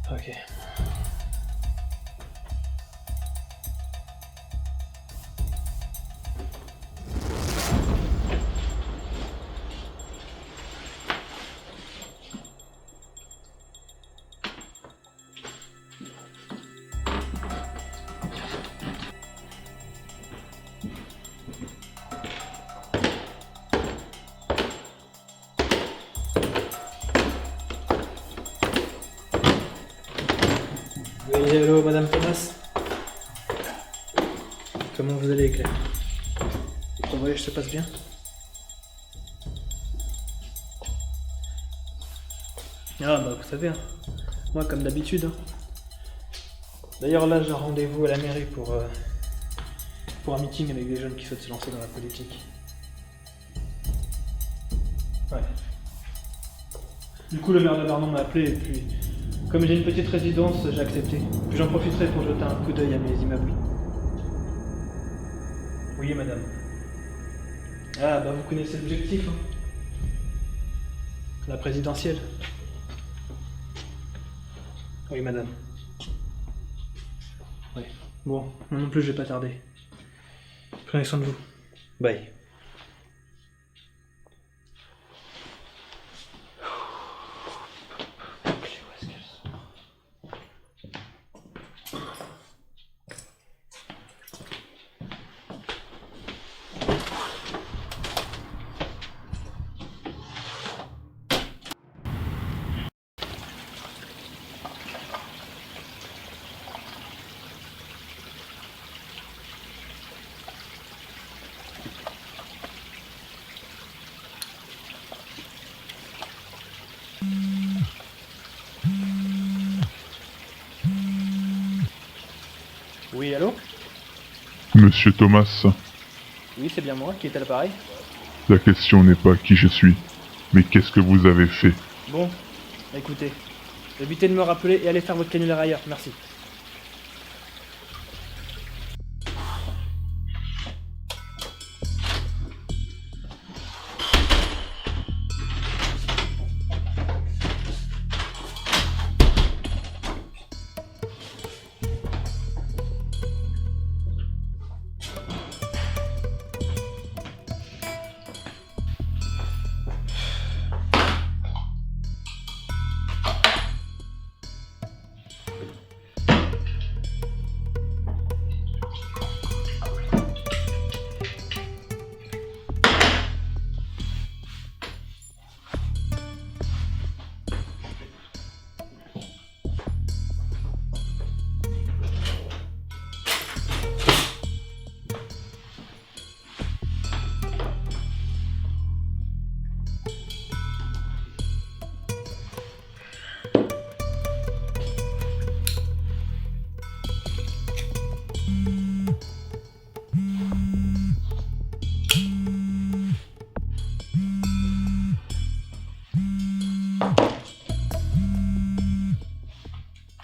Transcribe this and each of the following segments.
Ok. Oui, allô, Madame Thomas. Comment vous allez, Claire? Votre voyage se passe bien? Ah bah vous savez, hein. Moi comme d'habitude. Hein. D'ailleurs là j'ai un rendez-vous à la mairie pour un meeting avec des jeunes qui souhaitent se lancer dans la politique. Ouais. Du coup le maire de Vernon m'a appelé et puis comme j'ai une petite résidence j'ai accepté. Puis j'en profiterai pour jeter un coup d'œil à mes immeubles. Oui madame. Ah bah vous connaissez l'objectif, hein. La présidentielle. Oui madame. Oui. Bon, moi non plus je vais pas tarder. Prenez soin de vous. Bye. Oui, allô? Monsieur Thomas, Oui, c'est bien moi qui est à l'appareil. la question n'est pas qui je suis, mais qu'est-ce que vous avez fait? Bon, écoutez, évitez de me rappeler et allez faire votre canular ailleurs, merci.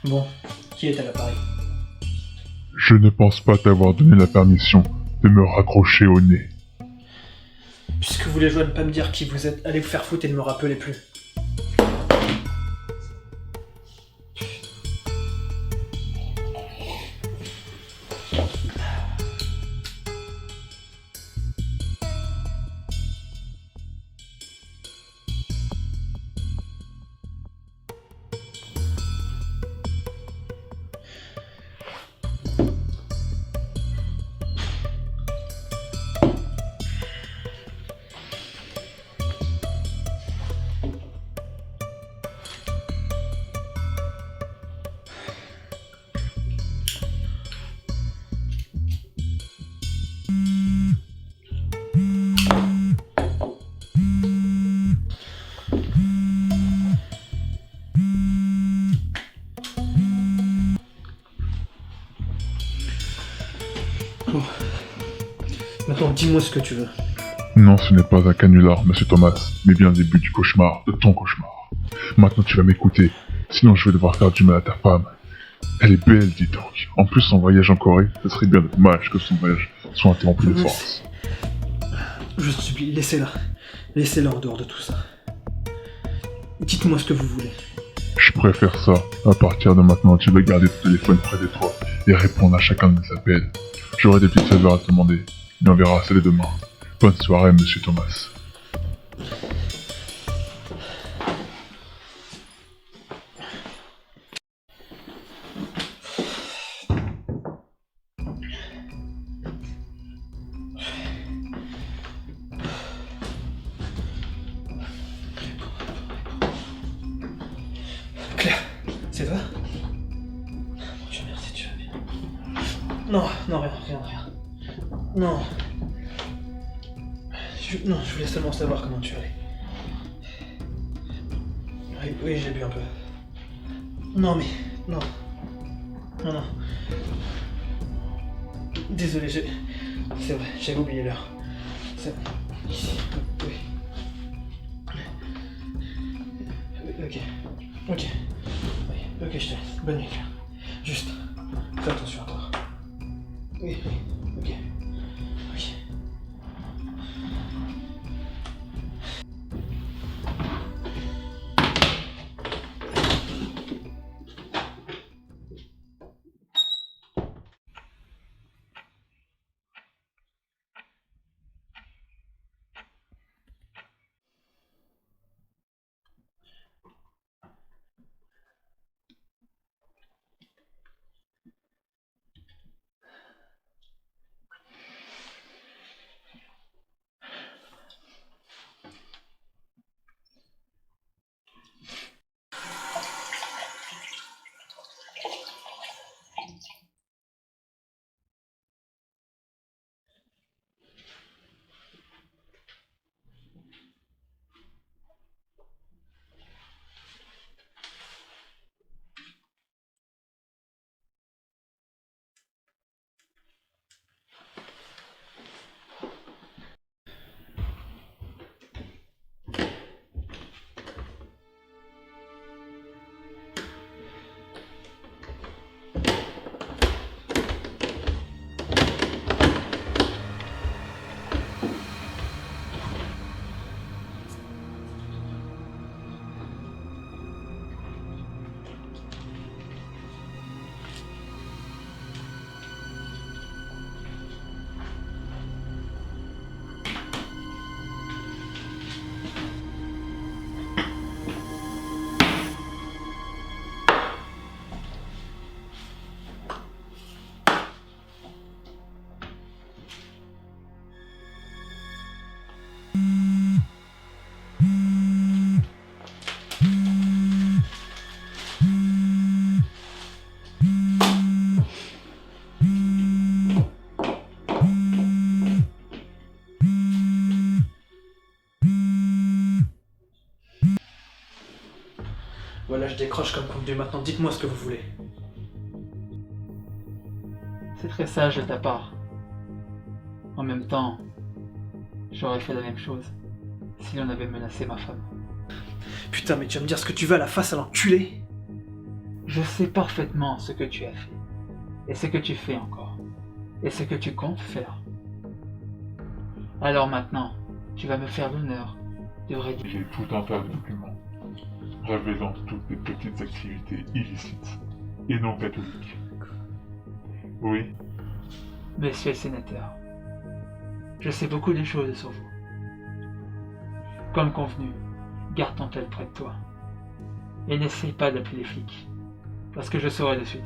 Bon, qui est à l'appareil? Je ne pense pas t'avoir donné la permission de me raccrocher au nez. Puisque vous voulez jouer à ne pas me dire qui vous êtes, allez vous faire foutre et ne me rappelez plus. Bon. Maintenant, dis-moi ce que tu veux. Non, ce n'est pas un canular, monsieur Thomas, mais bien le début du cauchemar, de ton cauchemar. Maintenant tu vas m'écouter, sinon je vais devoir faire du mal à ta femme. Elle est belle, dis donc. En plus, son voyage en Corée, ce serait bien dommage que son voyage soit interrompu de force. Je vous supplie, laissez-la. Laissez-la en dehors de tout ça. Dites-moi ce que vous voulez. Je préfère ça. À partir de maintenant, tu vas garder ton téléphone près de toi et répondre à chacun de mes appels. J'aurai des petites faveurs à te demander, mais on verra ça dès demain. Bonne soirée, monsieur Thomas. Claire, c'est toi? Mon Dieu, merci, tu vas bien. Non, non, rien. Non. Non, je voulais seulement savoir comment tu allais. Oui, j'ai bu un peu. Non, mais... Non. Non. Désolé, c'est vrai, j'avais oublié l'heure. C'est bon. Ici. Oui. Ok. Oui, ok, je te laisse. Bonne nuit, Claire. Juste, fais attention à toi. Oui, ok. Voilà, je décroche comme convenu. Maintenant, dites-moi ce que vous voulez. C'est très sage de ta part. En même temps, j'aurais fait la même chose si l'on avait menacé ma femme. Putain, mais tu vas me dire ce que tu veux à la face à l'enculé? Je sais parfaitement ce que tu as fait, et ce que tu fais encore, et ce que tu comptes faire. Alors maintenant, tu vas me faire l'honneur de rédiger. J'ai tout un tas de documents révélant toutes les petites activités illicites et non catholiques. Oui, Monsieur le sénateur, je sais beaucoup de choses sur vous. Comme convenu, garde ton tel près de toi. Et n'essaye pas d'appeler les flics, parce que je saurai de suite.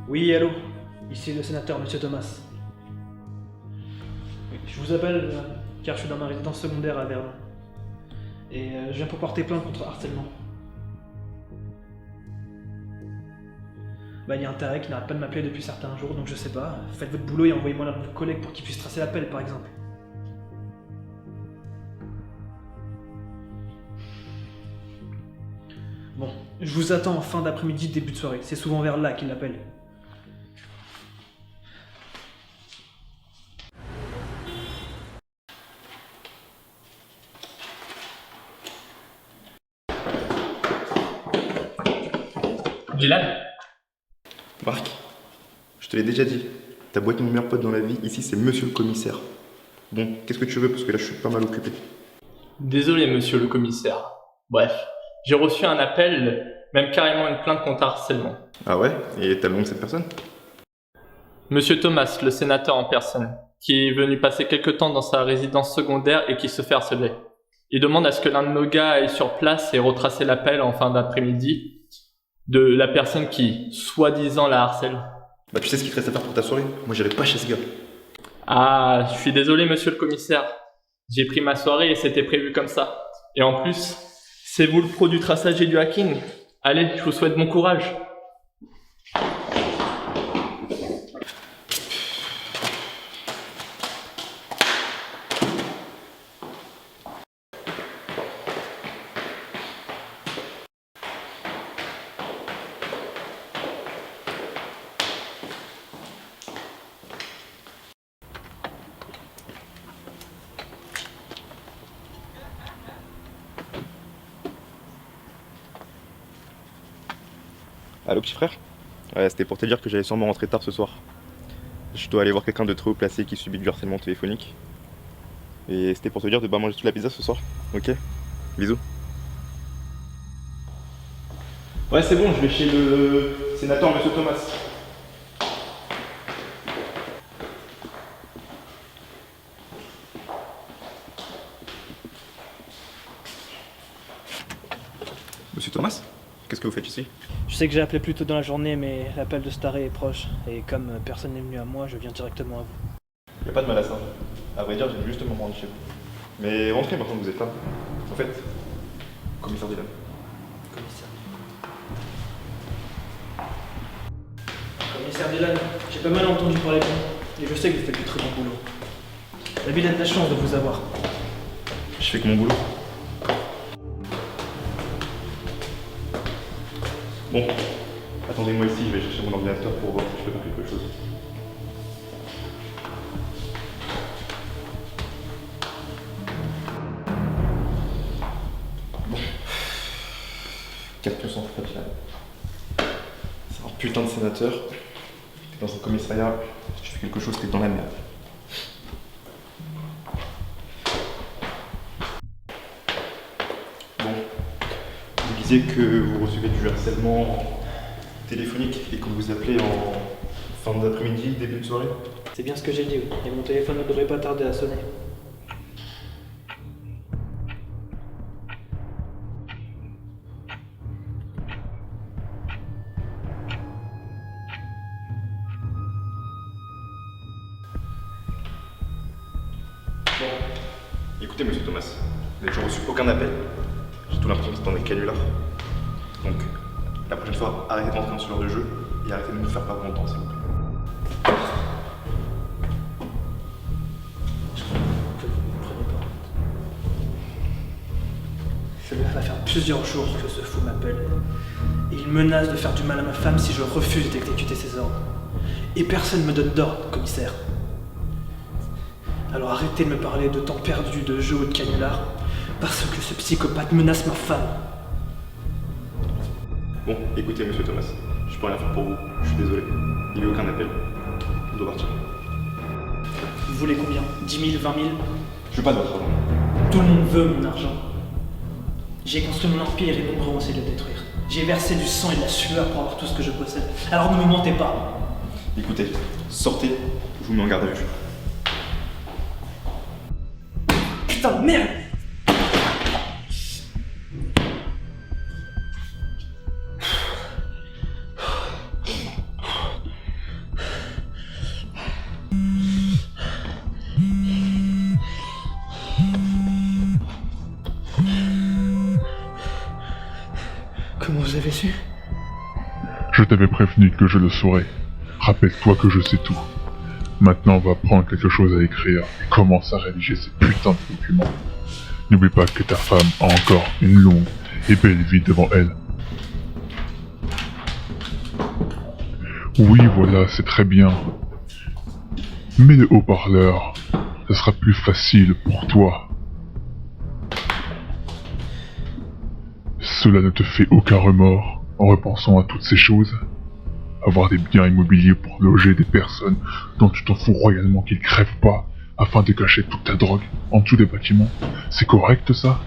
Oui, allô? Ici le sénateur, monsieur Thomas. Oui, je vous appelle car je suis dans ma résidence secondaire à Verdun. Et je viens pour porter plainte contre harcèlement. Bah, il y a un taré qui n'arrête pas de m'appeler depuis certains jours, donc je sais pas. Faites votre boulot et envoyez-moi l'un de vos collègues pour qu'ils puissent tracer l'appel, par exemple. Bon, je vous attends en fin d'après-midi, début de soirée. C'est souvent vers là qu'il l'appelle. Dylan? Marc, je te l'ai déjà dit, t'as beau être mon meilleur pote dans la vie, ici c'est monsieur le commissaire. Bon, qu'est-ce que tu veux parce que là je suis pas mal occupé. Désolé, monsieur le commissaire. Bref, j'ai reçu un appel, même carrément une plainte contre harcèlement. Ah ouais? Et t'as le nom de cette personne? Monsieur Thomas, le sénateur en personne, qui est venu passer quelque temps dans sa résidence secondaire et qui se fait harceler. Il demande à ce que l'un de nos gars aille sur place et retracer l'appel en fin d'après-midi de la personne qui, soi-disant, la harcèle. Bah tu sais ce qu'il te reste à faire pour ta soirée? Moi j'irai pas chez ce gars. Ah, je suis désolé, monsieur le commissaire. J'ai pris ma soirée et c'était prévu comme ça. Et en plus, c'est vous le pro du traçage et du hacking. Allez, je vous souhaite bon courage. Allô petit frère? Ouais, c'était pour te dire que j'allais sûrement rentrer tard ce soir. Je dois aller voir quelqu'un de très haut placé qui subit du harcèlement téléphonique. Et c'était pour te dire de pas manger toute la pizza ce soir, ok? Bisous. Ouais c'est bon, je vais chez le sénateur monsieur Thomas. Monsieur Thomas? Qu'est-ce que vous faites ici? Je sais que j'ai appelé plus tôt dans la journée, mais l'appel de Staré est proche. Et comme personne n'est venu à moi, je viens directement à vous. Y'a pas de mal à ça. À vrai dire, j'ai justement rendu chez vous. Mais rentrez maintenant que vous êtes là. En fait, commissaire Dylan. Commissaire Dylan, j'ai pas mal entendu parler de vous. Et je sais que vous faites du très bon boulot. La ville a de la chance de vous avoir. Je fais que mon boulot. Bon, attendez-moi ici, je vais chercher mon ordinateur pour voir si je peux faire quelque chose. Bon. 4 sans faute là. C'est un putain de sénateur. T'es dans un commissariat, si tu fais quelque chose, t'es dans la merde. Bon. Vous disiez que vous recevez du harcèlement téléphonique et que vous appelez en fin d'après-midi, début de soirée? C'est bien ce que j'ai dit, oui. Et mon téléphone ne devrait pas tarder à sonner. Bon. Écoutez, monsieur Thomas, vous n'avez toujours reçu aucun appel. J'ai tout l'impression que c'est dans des canulars. Donc, la prochaine fois, arrêtez d'entrer dans ce genre de jeu et arrêtez de nous faire perdre mon temps, s'il vous plaît. Je crois que vous ne comprenez pas. Cela va faire plusieurs jours que ce fou m'appelle. Et il menace de faire du mal à ma femme si je refuse d'exécuter ses ordres. Et personne ne me donne d'ordre, commissaire. Alors arrêtez de me parler de temps perdu, de jeux ou de canulars, parce que ce psychopathe menace ma femme. Bon, écoutez, monsieur Thomas, je peux rien faire pour vous, je suis désolé. Il n'y a eu aucun appel. Je dois partir. Vous voulez combien? 10 000, 20 000? Je veux pas de votre argent. Tout le monde veut mon argent. J'ai construit mon empire et nombreux ont essayé de le détruire. J'ai versé du sang et de la sueur pour avoir tout ce que je possède. Alors ne me mentez pas. Écoutez, sortez, je vous mets en garde à vue. Putain de merde! Comment vous avez su? Je t'avais prévenu que je le saurais. Rappelle-toi que je sais tout. Maintenant, on va prendre quelque chose à écrire et commence à rédiger ces putains de documents. N'oublie pas que ta femme a encore une longue et belle vie devant elle. Oui, voilà, c'est très bien. Mets le haut-parleur, ça sera plus facile pour toi. Cela ne te fait aucun remords en repensant à toutes ces choses? Avoir des biens immobiliers pour loger des personnes dont tu t'en fous royalement qu'ils crèvent pas afin de cacher toute ta drogue en dessous des bâtiments, c'est correct ça?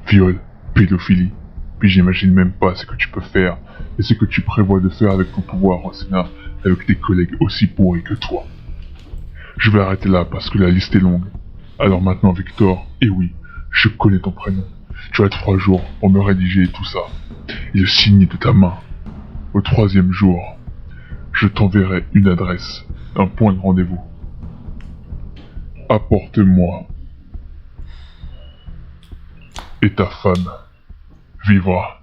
Viol, pédophilie, puis j'imagine même pas ce que tu peux faire et ce que tu prévois de faire avec ton pouvoir au Sénat avec des collègues aussi pourris que toi. Je vais arrêter là parce que la liste est longue. Alors maintenant Victor, et oui, je connais ton prénom. Tu as 3 jours pour me rédiger tout ça et le signer de ta main. Au 3e jour, je t'enverrai une adresse, un point de rendez-vous. Apporte-moi. Et ta femme vivra.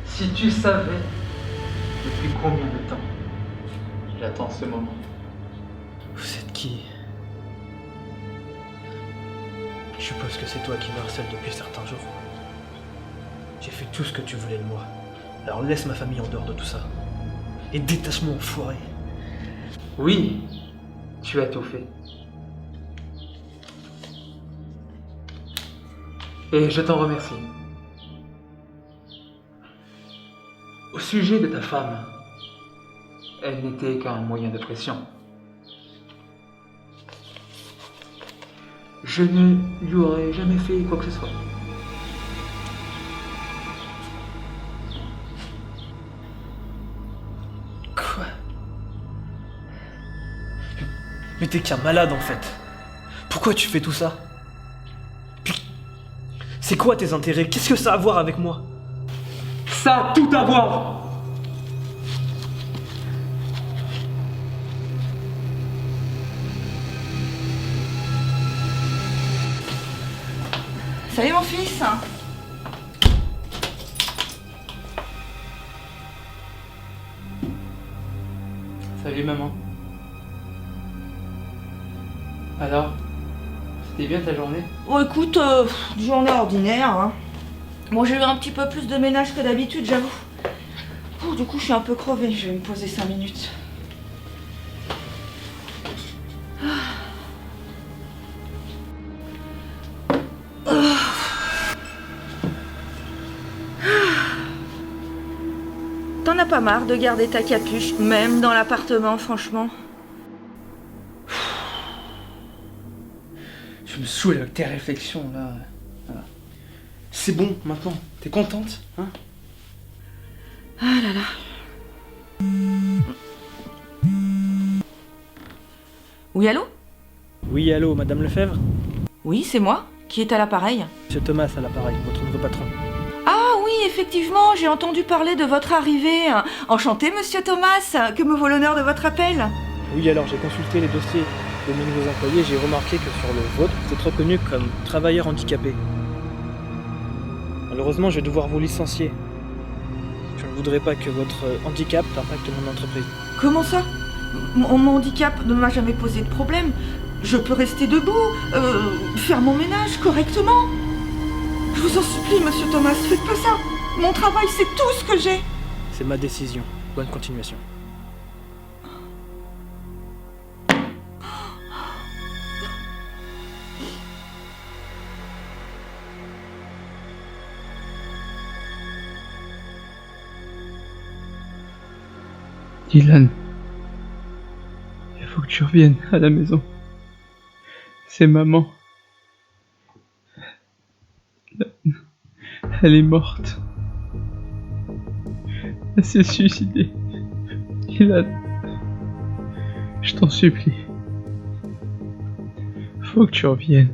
Si tu savais depuis combien de temps j'attends ce moment. Vous êtes qui? Je suppose que c'est toi qui me harcèle depuis certains jours. J'ai fait tout ce que tu voulais de moi. Alors laisse ma famille en dehors de tout ça. Et détache-moi, enfoiré. Oui, tu as tout fait. Et je t'en remercie. Au sujet de ta femme, elle n'était qu'un moyen de pression. Je ne lui aurais jamais fait quoi que ce soit. Quoi? Mais t'es qu'un malade en fait. Pourquoi tu fais tout ça? Puis, c'est quoi tes intérêts? Qu'est-ce que ça a à voir avec moi? Ça a tout à voir! Salut mon fils. Salut maman. Alors, c'était bien ta journée? Bon écoute, journée ordinaire. Hein. Bon, j'ai eu un petit peu plus de ménage que d'habitude, j'avoue. Oh, du coup, je suis un peu crevée. Je vais me poser 5 minutes. T'en as pas marre de garder ta capuche, même dans l'appartement, franchement? Je me saoule avec tes réflexions là. Voilà. C'est bon maintenant, t'es contente, hein? Ah là là. Oui, allô? Oui, allô, Madame Lefebvre? Oui, c'est moi. Qui est à l'appareil? Monsieur Thomas à l'appareil, votre nouveau patron. Ah oui, effectivement, j'ai entendu parler de votre arrivée. Enchanté, monsieur Thomas, que me vaut l'honneur de votre appel. Oui, alors j'ai consulté les dossiers de mes nouveaux employés, j'ai remarqué que sur le vôtre, vous êtes reconnu comme travailleur handicapé. Malheureusement, je vais devoir vous licencier. Je ne voudrais pas que votre handicap impacte mon entreprise. Comment ça? Mon handicap ne m'a jamais posé de problème. Je peux rester debout, faire mon ménage correctement. Je vous en supplie, monsieur Thomas, faites pas ça. Mon travail, c'est tout ce que j'ai. C'est ma décision. Bonne continuation. Dylan, il faut que tu reviennes à la maison. C'est maman. Elle est morte. Elle s'est suicidée. Dylan, je t'en supplie. Faut que tu reviennes.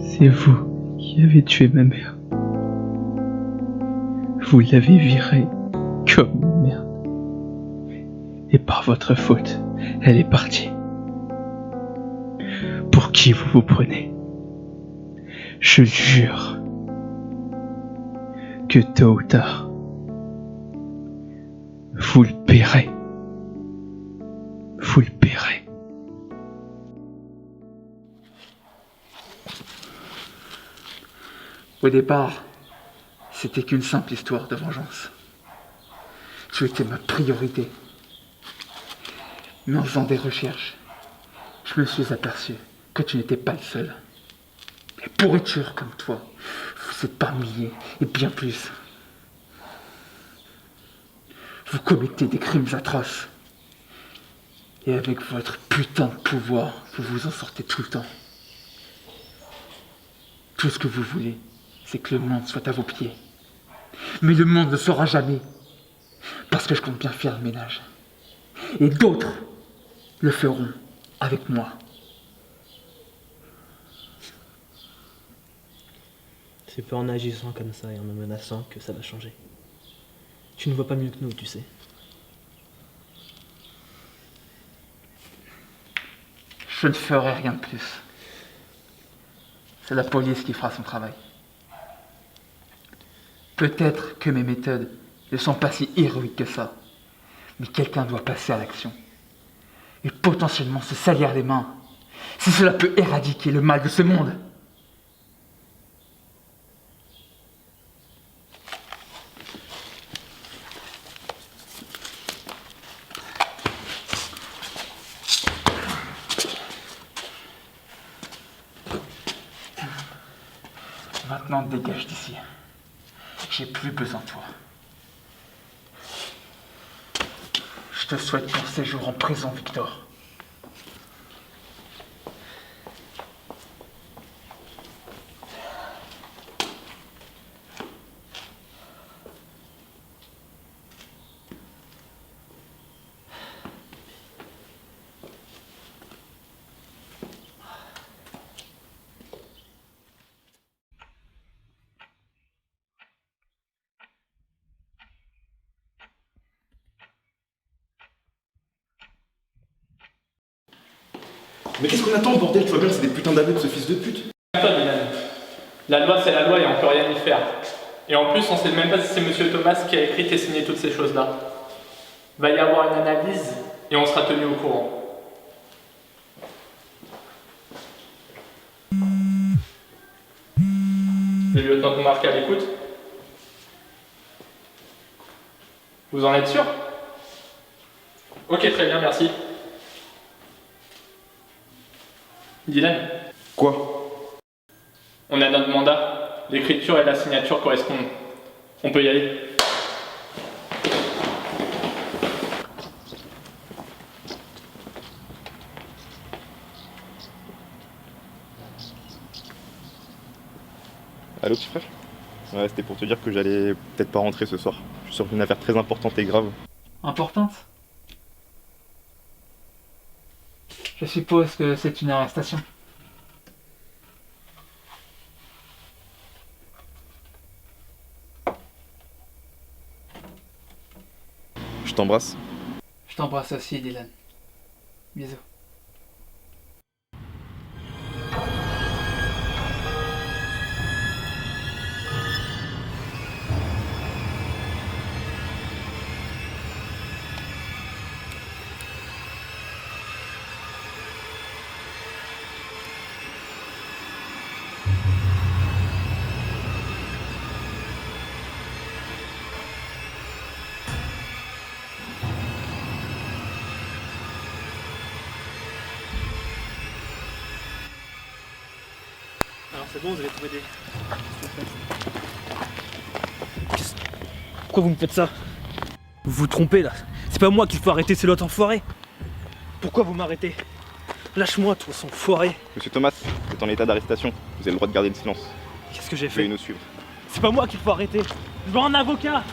C'est vous qui avez tué ma mère. Vous l'avez virée comme une merde. Et par votre faute, elle est partie. Pour qui vous vous prenez? Je jure que tôt ou tard, vous le paierez. Vous le paierez. Au départ, c'était qu'une simple histoire de vengeance. Tu étais ma priorité. Mais en faisant des recherches, je me suis aperçu que tu n'étais pas le seul. Les pourritures comme toi, vous êtes par milliers et bien plus. Vous commettez des crimes atroces. Et avec votre putain de pouvoir, vous vous en sortez tout le temps. Tout ce que vous voulez, c'est que le monde soit à vos pieds. Mais le monde ne saura jamais. Parce que je compte bien faire le ménage. Et d'autres le feront avec moi. C'est pas en agissant comme ça et en me menaçant que ça va changer. Tu ne vois pas mieux que nous, tu sais. Je ne ferai rien de plus. C'est la police qui fera son travail. Peut-être que mes méthodes ne sont pas si héroïques que ça, mais quelqu'un doit passer à l'action. Et potentiellement se salir les mains, si cela peut éradiquer le mal de ce monde. Maintenant, dégage d'ici. J'ai plus besoin de toi. Je te souhaite bon séjour en prison, Victor. Mais qu'est-ce qu'on attend, bordel? Tu vois bien que c'est des putains d'aveux de ce fils de pute. Toi, Dylan. La loi, c'est la loi et on peut rien y faire. Et en plus, on sait même pas si c'est Monsieur Thomas qui a écrit et signé toutes ces choses-là. Va y avoir une analyse et on sera tenu au courant. Le lieutenant de Marc à l'écoute. Vous en êtes sûr? Ok, très bien, merci. Dylan, Quoi? on a notre mandat. L'écriture et la signature correspondent. On peut y aller. Allô, petit frère? Ouais, c'était pour te dire que j'allais peut-être pas rentrer ce soir. Je suis sur une affaire très importante et grave. Importante? Je suppose que c'est une arrestation. Je t'embrasse. Je t'embrasse aussi, Dylan. Bisous. Alors c'est bon, vous avez trouvé des... Pourquoi vous me faites ça? Vous vous trompez là. C'est pas moi qu'il faut arrêter, c'est l'autre enfoiré. Pourquoi vous m'arrêtez? Lâche-moi, toi, son enfoiré. Monsieur Thomas, vous êtes en état d'arrestation. Vous avez le droit de garder le silence. Qu'est-ce que j'ai Veuillez fait? nous suivre. C'est pas moi qu'il faut arrêter. Je veux un avocat.